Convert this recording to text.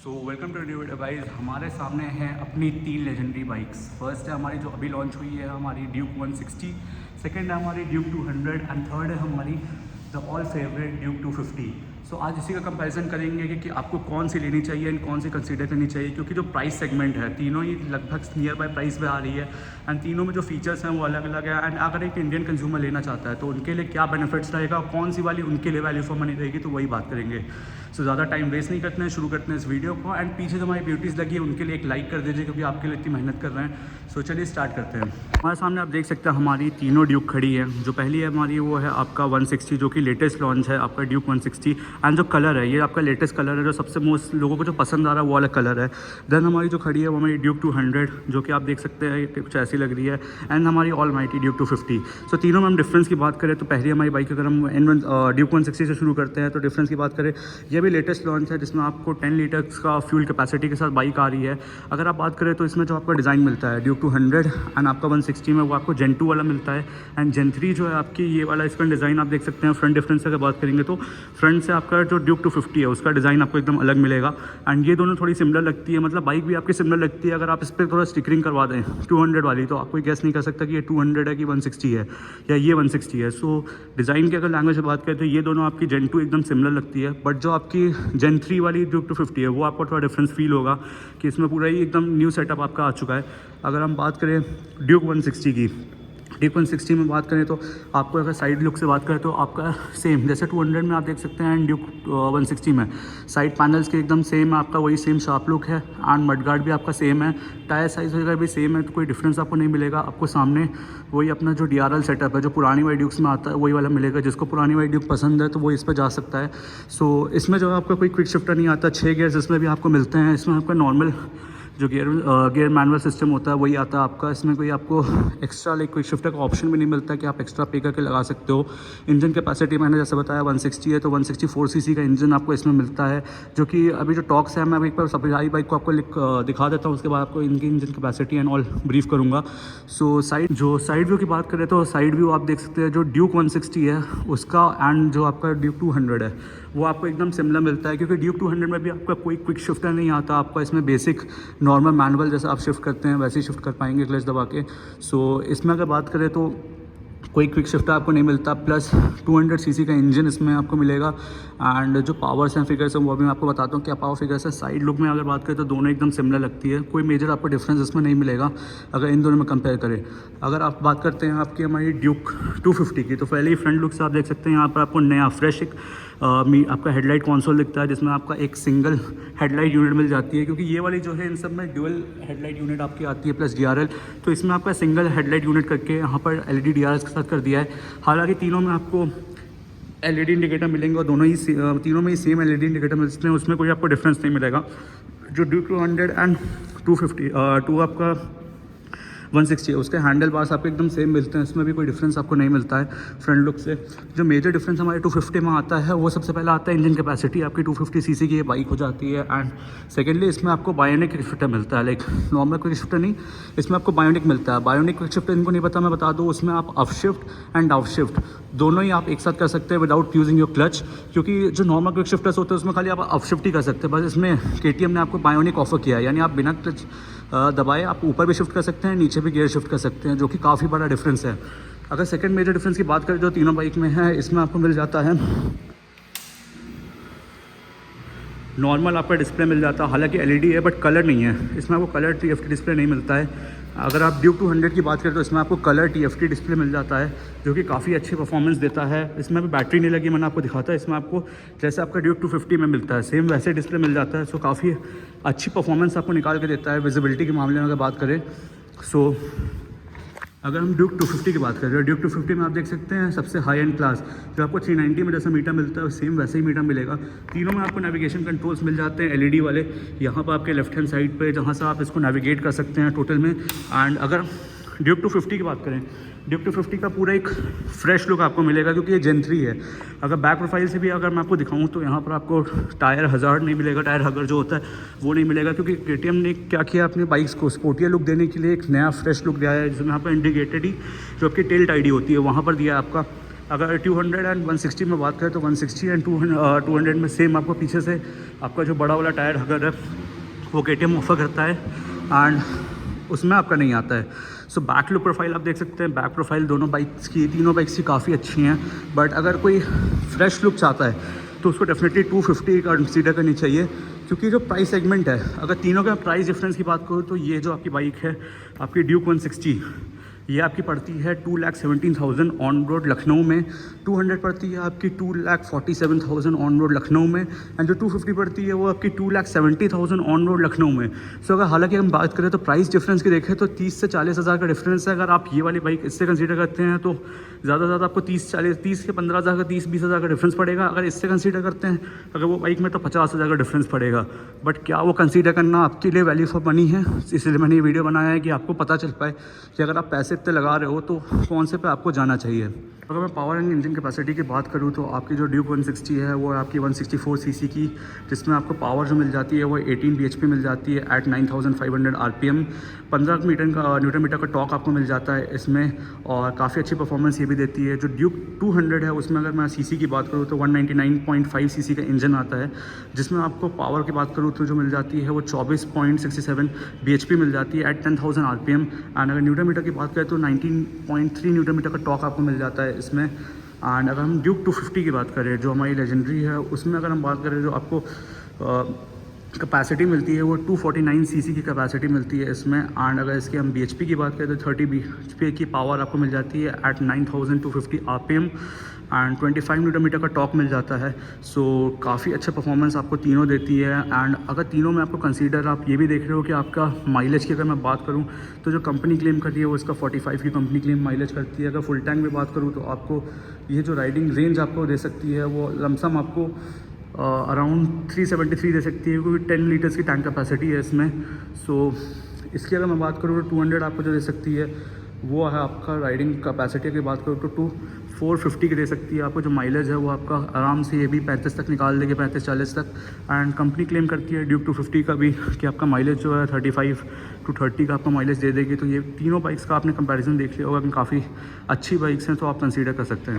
Welcome to new video guys. हमारे सामने हैं अपनी 3 लेजेंडरी बाइक्स। फर्स्ट है हमारी जो अभी लॉन्च हुई है हमारी ड्यूक 160, सेकंड है हमारी ड्यूक 200 एंड थर्ड है हमारी द ऑल फेवरेट ड्यूक 250। सो आज इसी का कंपैरिजन करेंगे कि आपको कौन सी लेनी चाहिए एंड कौन सी कंसीडर करनी चाहिए, क्योंकि जो प्राइस सेगमेंट है तीनों ही लगभग नियर बाय प्राइस पे आ रही है एंड तीनों में जो फीचर्स हैं वो अलग अलग है। एंड अगर एक इंडियन कंज्यूमर लेना चाहता है तो उनके लिए क्या बेनिफिट्स रहेगा, कौन सी वाली उनके लिए वैल्यू फॉर मनी रहेगी, तो वही बात करेंगे। सो ज़्यादा टाइम वेस्ट नहीं करते हैं, शुरू करते हैं इस वीडियो को। एंड पीछे जो हमारी ब्यूटीज़ लगी है उनके लिए एक लाइक कर दीजिए, क्योंकि आपके लिए इतनी मेहनत कर रहे हैं। सो चलिए स्टार्ट करते हैं। हमारे सामने आप देख सकते हैं हमारी तीनों ड्यूक खड़ी है। जो पहली है हमारी वो है आपका 160, जो कि लेटेस्ट लॉन्च है आपका ड्यूक 160। एंड जो कलर है ये आपका लेटेस्ट कलर है, जो सबसे मोस्ट लोगों को जो पसंद आ रहा है वो वाला कलर है। देन हमारी जो खड़ी है वो हमारी ड्यूक 200, जो कि आप देख सकते हैं कुछ ऐसी लग रही है। एंड हमारी ऑल माइटी ड्यूक 250। सो तीनों में हम डिफरेंस की बात करें तो पहली हमारी बाइक अगर हम ड्यूक 160 से शुरू करते हैं तो डिफरेंस की बात करें, ये भी लेटेस्ट लॉन्च है जिसमें आपको 10 लीटर्स का फ्यूल कैपेसिटी के साथ बाइक आ रही है। अगर आप बात करें तो इसमें जो आपका डिज़ाइन मिलता है ड्यूक 200 एंड आपका 160 में वो आपको जेन 2 वाला मिलता है। एंड जेन 3 जो है आपकी ये वाला, इसका डिज़ाइन आप देख सकते हैं। फ्रंट डिफरेंस अगर बात करेंगे तो फ्रंट से आपका जो ड्यूक 250 है उसका डिज़ाइन आपको एकदम अलग मिलेगा। एंड ये दोनों थोड़ी सिमिलर लगती है, मतलब बाइक भी आपकी सिमिलर लगती है। अगर आप इस पर थोड़ा स्टिकरिंग करवा दें 200 वाली तो आप कोई गेस नहीं कर सकता कि ये 200 है कि 160 है या ये 160 है। सो डिज़ाइन की अगर लैंग्वेज से बात करें तो ये दोनों आपकी जेन 2 एकदम सिमिलर लगती है। बट जो आपकी जेन 3 वाली ड्यूक 250 है वो आपको थोड़ा डिफरेंस फील होगा कि इसमें पूरा ही एकदम न्यू सेटअप आपका आ चुका है। अगर हम बात करें ड्यूक 160 की, ड्यूक 160 में बात करें तो आपको अगर साइड लुक से बात करें तो आपका सेम जैसे 200 में आप देख सकते हैं एंड ड्यूक 160 में साइड पैनल्स के एकदम सेम है, आपका वही सेम शार्प लुक है। एंड मडगार्ड भी आपका सेम है, टायर साइज़ वगैरह भी सेम है, तो कोई डिफरेंस आपको नहीं मिलेगा। आपको सामने वही अपना जो DRL सेटअप है जो पुरानी वाई ड्यूक्स में आता है वही वाला मिलेगा। जिसको पुरानी वाई ड्यूक पसंद है तो वो इस पर जा सकता है। सो इसमें जो है आपका कोई क्विक शिफ्टर नहीं आता। 6 गियर्स इसमें भी आपको मिलते हैं। इसमें आपका नॉर्मल जो गियर मैनुअल सिस्टम होता है वही आता है आपका। इसमें कोई आपको एक्स्ट्रा लाइक क्विक शिफ्टर का ऑप्शन भी नहीं मिलता कि आप एक्स्ट्रा पे करके लगा सकते हो। इंजन कैपेसिटी मैंने जैसे बताया 160 है तो 164 सीसी का इंजन आपको इसमें मिलता है, जो कि अभी जो टॉक्स है मैं अभी एक बार सप्लाई बाइक को आपको दिखा देता हूँ, उसके बाद आपको इनकी engine capacity and all brief करूँगा। सो साइड व्यू की बात करें तो साइड व्यू आप देख सकते हैं जो ड्यूक 160 है उसका एंड जो आपका ड्यूक 200 है वो आपको एकदम सिमिलर मिलता है, क्योंकि ड्यूक 200 में भी आपका कोई क्विक शिफ्टर नहीं आता। आपका इसमें बेसिक नॉर्मल मैनुअल जैसा आप शिफ्ट करते हैं वैसे ही शिफ्ट कर पाएंगे क्लच दबा के। सो इसमें अगर बात करें तो कोई क्विक शिफ्टर आपको नहीं मिलता। प्लस 200 सीसी का इंजन इसमें आपको मिलेगा। एंड जो पावर्स हैं फिगर्स हैं वो भी मैं आपको बताता हूँ क्या पावर फिगर्स है। साइड लुक में अगर बात करें तो दोनों एकदम सिमिलर लगती है, कोई मेजर आपको डिफरेंस इसमें नहीं मिलेगा अगर इन दोनों में कंपेयर करें। अगर आप बात करते हैं आपकी हमारी ड्यूक 250 की, तो पहले ही फ्रंट लुक से आप देख सकते हैं यहाँ पर आपको नया फ्रेश एक आपका हेडलाइट कंसोल दिखता है, जिसमें आपका एक सिंगल हेडलाइट यूनिट मिल जाती है, क्योंकि ये वाली जो है इन सब में ड्यूअल हेडलाइट यूनिट आपकी आती है प्लस DRL। तो इसमें आपका सिंगल हेडलाइट यूनिट करके यहाँ पर LED DRLs के साथ कर दिया है। हालांकि तीनों में आपको LED इंडिकेटर मिलेंगे और तीनों में ही सेम LED इंडिकेटर मिलते हैं, उसमें कोई आपको डिफरेंस नहीं मिलेगा। जो ड्यूक 200 एंड 250 आपका 160 है उसके हैंडल बार्स आपको एकदम सेम मिलते हैं, इसमें भी कोई डिफरेंस आपको नहीं मिलता है फ्रंट लुक से। जो मेजर डिफरेंस हमारे 250 में आता है वो सबसे पहले आता है इंजन कैपेसिटी। आपकी 250 सीसी की ये बाइक हो जाती है। एंड सेकेंडली इसमें आपको बायोनिक क्विक शिफ्टर मिलता है, लाइक नॉर्मल क्विक शिफ्टर नहीं, इसमें आपको बायोनिक मिलता है। बायोनिक क्विक शिफ्टर इनको नहीं पता मैं बता दूँ, उसमें आप up shift and down shift दोनों ही आप एक साथ कर सकते हैं विदाउट यूजिंग योर क्लच, क्योंकि जो नॉर्मल क्विक शिफ्टर्स होते हैं उसमें खाली आप अप शिफ्ट ही कर सकते हैं। बस इसमें KTM ने आपको बायोनिक ऑफर किया है, यानी आप बिना क्लच दबाए आप ऊपर भी शिफ्ट कर सकते हैं, नीचे भी गियर शिफ्ट कर सकते हैं, जो कि काफ़ी बड़ा डिफरेंस है। अगर सेकंड मेजर डिफरेंस की बात करें जो तीनों बाइक में है, इसमें आपको मिल जाता है नॉर्मल आपका डिस्प्ले मिल जाता है। हालांकि LED है बट कलर नहीं है, इसमें आपको कलर TFT डिस्प्ले नहीं मिलता है। अगर आप ड्यूक 200 की बात करें तो इसमें आपको कलर TFT डिस्प्ले मिल जाता है, जो कि काफ़ी अच्छी परफॉर्मेंस देता है। इसमें भी बैटरी नहीं लगी, मैंने आपको दिखाता है। इसमें आपको जैसे आपका ड्यूक 250 में मिलता है सेम वैसे डिस्प्ले मिल जाता है। सो काफ़ी अच्छी परफॉर्मेंस आपको निकाल के देता है विजिबिलिटी के मामले में अगर बात करें। सो अगर हम ड्यूक 250 की बात करें, ड्यूक 250 में आप देख सकते हैं सबसे हाई एंड क्लास जो आपको 390 में जैसा मीटर मिलता है सेम वैसे ही मीटर मिलेगा। तीनों में आपको नेविगेशन कंट्रोल्स मिल जाते हैं LED वाले, यहाँ पर आपके लेफ्ट हैंड साइड पे, जहाँ से आप इसको नेविगेट कर सकते हैं टोटल में। एंड अगर ड्यूक 250 की बात करें, ड्यूक 250 का पूरा एक फ्रेश लुक आपको मिलेगा, क्योंकि ये जेन 3 है। अगर बैक प्रोफाइल से भी अगर मैं आपको दिखाऊं तो यहाँ पर आपको टायर हज़ार्ड नहीं मिलेगा, टायर हगर जो होता है वो नहीं मिलेगा, क्योंकि KTM ने क्या किया अपनी बाइक्स को स्पोर्टियर लुक देने के लिए एक नया फ्रेश लुक दिया है, जिसमें यहाँ पर इंडिकेटेड ही जो आपकी टेल टाइडी होती है वहाँ पर दिया है आपका। अगर 200 एंड 160 में बात करें तो 160 एंड 200 में सेम आपको पीछे से आपका जो बड़ा वाला टायर अगर है वो KTM ऑफर करता है एंड उसमें आपका नहीं आता है। सो बैक लुक प्रोफाइल आप देख सकते हैं, बैक प्रोफाइल दोनों बाइक्स की, तीनों बाइक्स की काफ़ी अच्छी हैं। बट अगर कोई फ्रेश लुक चाहता है तो उसको डेफिनेटली 250 कंसीडर करनी चाहिए, क्योंकि जो प्राइस सेगमेंट है, अगर तीनों का प्राइस डिफरेंस की बात करूँ तो ये जो आपकी बाइक है आपकी ड्यूक 160 ये आपकी पड़ती है 2,17,000 ऑन रोड लखनऊ में, 200 पड़ती है आपकी 2,47,000 ऑन रोड लखनऊ में, एंड जो 250 पड़ती है वो आपकी 2,70,000 ऑन रोड लखनऊ में। सो अगर हालांकि हम बात करें तो प्राइस डिफरेंस की देखें तो 30 से 40 हज़ार का डिफरेंस है। अगर आप ये वाली बाइक इससे कंसीडर करते हैं तो ज़्यादा से ज़्यादा आपको 30 से 15 हज़ार का 30-20 हज़ार का डिफरेंस पड़ेगा। अगर इससे कंसीडर करते हैं अगर वो बाइक में तो 50 हज़ार का डिफरेंस पड़ेगा। बट क्या वो कंसीडर करना आपके लिए वैल्यू फॉर मनी है? इसलिए मैंने ये वीडियो बनाया है कि आपको पता चल पाए कि अगर आप पैसे इतने लगा रहे हो तो कौन से पे आपको जाना चाहिए। अगर मैं पावर एंड इंजन कैपेसिटी की बात करूँ तो आपकी जो ड्यूक 160 है वो आपकी 164 सीसी की, जिसमें आपको पावर जो मिल जाती है वो 18 bhp मिल जाती है एट 9,500 RPM। 15 न्यूटन मीटर का टॉक आपको मिल जाता है इसमें, और काफ़ी अच्छी परफॉर्मेंस ये भी देती है। जो ड्यूक 200 है उसमें अगर मैं सीसी की बात करूँ तो 199.5 सीसी का इंजन आता है, जिसमें आपको पावर की बात करूँ तो जो मिल जाती है वो 24.67 bhp मिल जाती है एट 10,000 RPM। एंड अगर न्यूटन मीटर की बात करें तो 19.3 न्यूटन मीटर का टॉक आपको मिल जाता है इसमें। एंड अगर हम ड्यूक 250 की बात करें जो हमारी लेजेंडरी है, उसमें अगर हम बात करें जो आपको कैपेसिटी मिलती है वो 249 सीसी की कैपेसिटी मिलती है इसमें। एंड अगर इसके हम bhp की बात करें तो 30 bhp की पावर आपको मिल जाती है at 9,250 RPM and 25 newton meter का टॉक मिल जाता है। सो काफ़ी अच्छा परफॉर्मेंस आपको तीनों देती है। एंड अगर तीनों में आपको कंसीडर आप ये भी देख रहे हो कि आपका माइलेज की अगर मैं बात करूँ तो जो कंपनी क्लेम कर रही है वो इसका 45 की कंपनी क्लेम माइलेज करती है। अगर फुल टैंक में बात करूँ तो आपको ये जो राइडिंग रेंज आपको दे सकती है वो लमसम आपको अराउंड 373 दे सकती है, क्योंकि 10 लीटर्स की टैंक कैपेसिटी है इसमें। सो इसकी अगर मैं बात करूँ तो 200 आपको जो दे सकती है वो है आपका राइडिंग कैपेसिटी की बात करूँ तो 450 की दे सकती है। आपको जो माइलेज है वो आपका आराम से ये भी 35 तक निकाल देगी, 35-40 तक। एंड कंपनी क्लेम करती है ड्यूक 250 का भी कि आपका माइलेज जो है 35 to 30 का आपको माइलेज दे देगी। तो ये तीनों बाइक्स का आपने कंपैरिजन देख लिया होगा कि काफ़ी अच्छी बाइक्स हैं, तो आप कंसीडर कर सकते हैं।